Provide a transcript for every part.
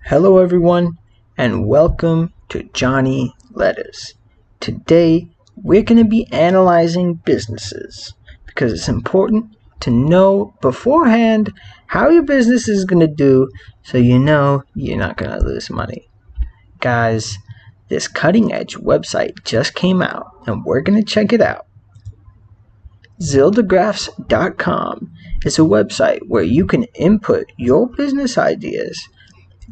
Hello everyone and welcome to Johnny Letters. Today we're going to be analyzing businesses because it's important to know beforehand how your business is going to do so you know you're not going to lose money. Guys, this cutting edge website just came out and we're going to check it out. Zildergraphs.com is a website where you can input your business ideas,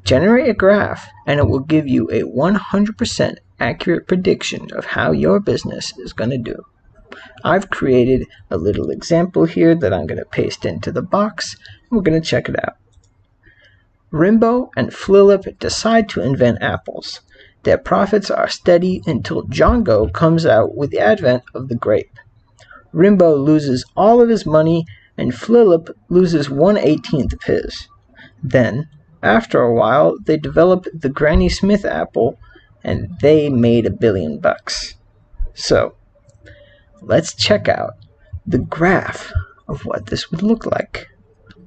generate a graph, and it will give you a 100% accurate prediction of how your business is going to do. I've created a little example here that I'm going to paste into the box, and we're going to check it out. Rimbaud and Flillip decide to invent apples. Their profits are steady until Django comes out with the advent of the grape. Rimbaud loses all of his money, and Flillip loses 1/18 of his. Then, after a while, they developed the Granny Smith apple, and they made $1 billion. So, let's check out the graph of what this would look like.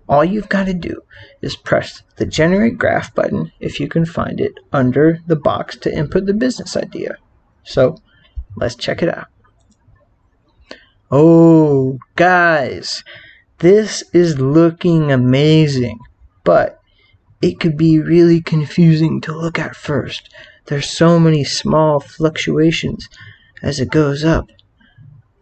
All you've got to do is press the Generate Graph button, if you can find it, under the box to input the business idea. So, let's check it out. Oh, guys, this is looking amazing, but it could be really confusing to look at first. There's so many small fluctuations as it goes up,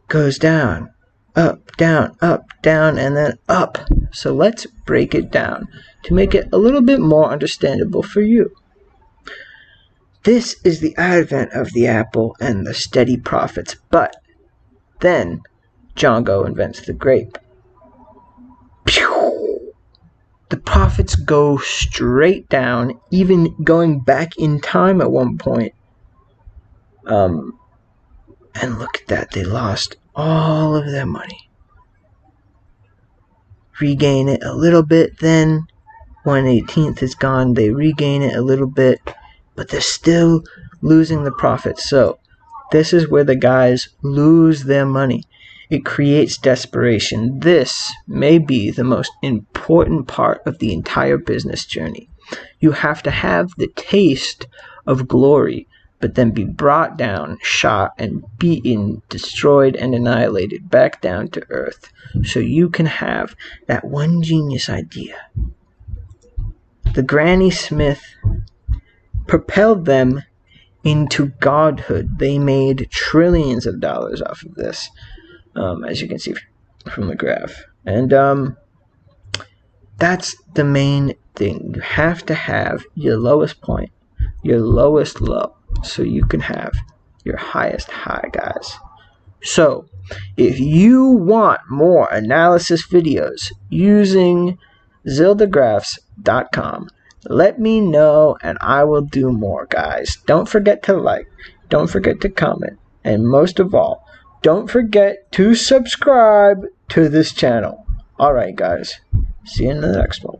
goes down, up, down, and then up. So let's break it down to make it a little bit more understandable for you. This is the advent of the apple and the steady profits, but then Django invents the grape. The profits go straight down, even going back in time at one point. And look at that, they lost all of their money. Regain it a little bit, then 1/18 is gone, they regain it a little bit, but they're still losing the profits. So this is where the guys lose their money. It creates desperation. This may be the most important part of the entire business journey. You have to have the taste of glory, but then be brought down, shot, and beaten, destroyed, and annihilated back down to earth, so you can have that one genius idea. The Granny Smith propelled them into godhood. They made trillions of dollars off of this. As you can see from the graph. And that's the main thing. You have to have your lowest point, your lowest low, so you can have your highest high, guys. So, if you want more analysis videos using Zildergraphs.com, let me know and I will do more, guys. Don't forget to like, don't forget to comment, and most of all, don't forget to subscribe to this channel. Alright guys, see you in the next one.